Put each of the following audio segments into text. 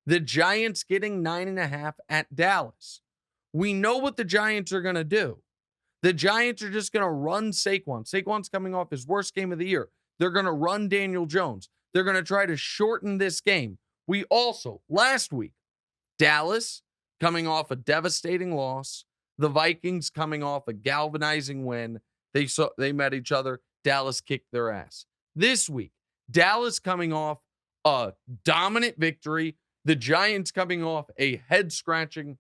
The Giants getting 9.5 at Dallas. We know what the Giants are going to do. The Giants are just going to run Saquon. Saquon's coming off his worst game of the year. They're going to run Daniel Jones. They're going to try to shorten this game. We also, last week, Dallas coming off a devastating loss. The Vikings coming off a galvanizing win. They met each other. Dallas kicked their ass. This week, Dallas coming off a dominant victory. The Giants coming off a head-scratching,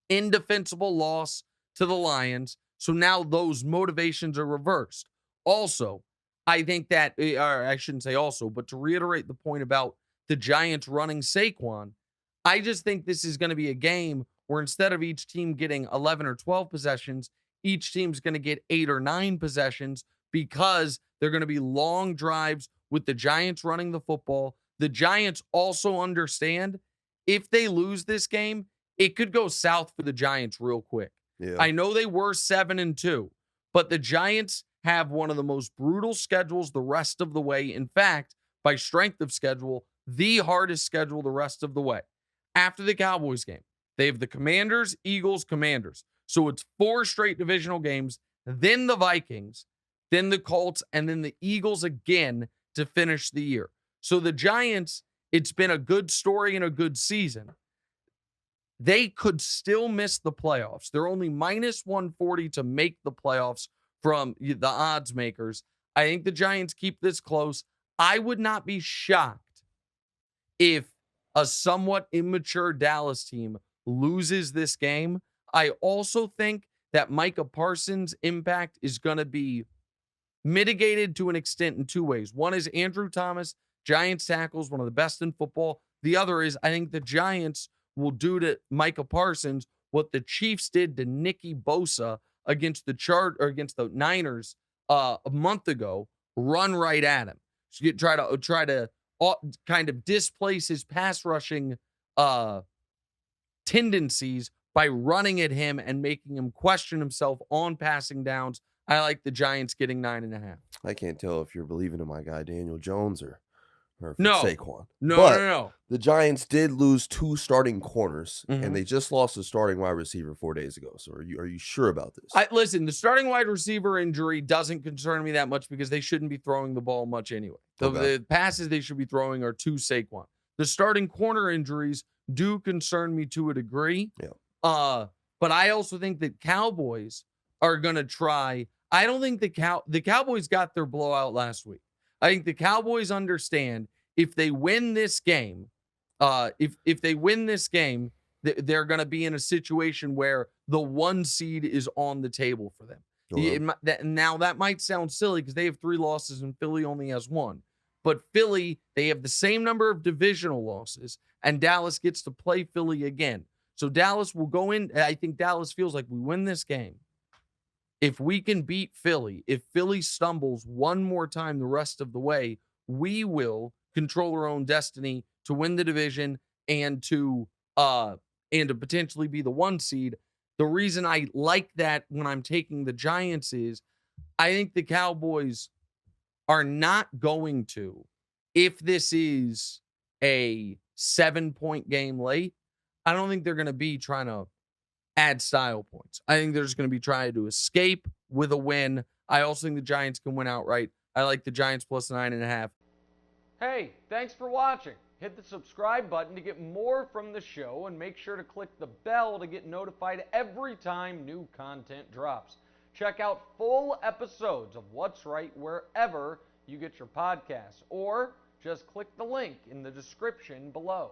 indefensible loss to the Lions. So now those motivations are reversed. Also, I think that, or I shouldn't say also, but to reiterate the point about the Giants running Saquon, I just think this is going to be a game where instead of each team getting 11 or 12 possessions, each team's going to get 8 or 9 possessions because they're going to be long drives with the Giants running the football. The Giants also understand if they lose this game, it could go south for the Giants real quick. Yeah. I know they were 7-2, but the Giants have one of the most brutal schedules the rest of the way. In fact, by strength of schedule, the hardest schedule the rest of the way. After the Cowboys game, they have the Commanders, Eagles, Commanders. So it's 4 straight divisional games, then the Vikings, then the Colts, and then the Eagles again to finish the year. So the Giants, it's been a good story and a good season. They could still miss the playoffs. They're only minus 140 to make the playoffs from the odds makers. I think the Giants keep this close. I would not be shocked if a somewhat immature Dallas team loses this game. I also think that Micah Parsons' impact is going to be mitigated to an extent in 2 ways. One is Andrew Thomas, Giants tackles, one of the best in football. The other is I think the Giants will do to Micah Parsons what the Chiefs did to Nicky Bosa against the Niners a month ago. Run right at him. So you try to kind of displace his pass rushing tendencies by running at him and making him question himself on passing downs. I like the Giants getting 9.5. I can't tell if you're believing in my guy Daniel Jones or No. Saquon. No. The Giants did lose 2 starting corners, Mhm. and they just lost a starting wide receiver 4 days ago. So are you sure about this? Listen, the starting wide receiver injury doesn't concern me that much because they shouldn't be throwing the ball much anyway. The passes they should be throwing are to Saquon. The starting corner injuries do concern me to a degree. Yeah. But I also think that Cowboys are going to try. I don't think the Cowboys got their blowout last week. I think the Cowboys understand if they win this game, if they win this game, they're going to be in a situation where the 1 seed is on the table for them. Now, that might sound silly because they have 3 losses and Philly only has 1. But Philly, they have the same number of divisional losses, and Dallas gets to play Philly again. So Dallas will go in. I think Dallas feels like we win this game. If we can beat Philly, if Philly stumbles one more time the rest of the way, we will control our own destiny to win the division and to potentially be the 1 seed. The reason I like that when I'm taking the Giants is I think the Cowboys are not going to, if this is a 7-point game late, I don't think they're going to be trying to add style points. I think they're just going to be trying to escape with a win. I also think the Giants can win outright. I like the Giants plus 9.5. Hey, thanks for watching. Hit the subscribe button to get more from the show and make sure to click the bell to get notified every time new content drops. Check out full episodes of What's Right wherever you get your podcasts, or just click the link in the description below.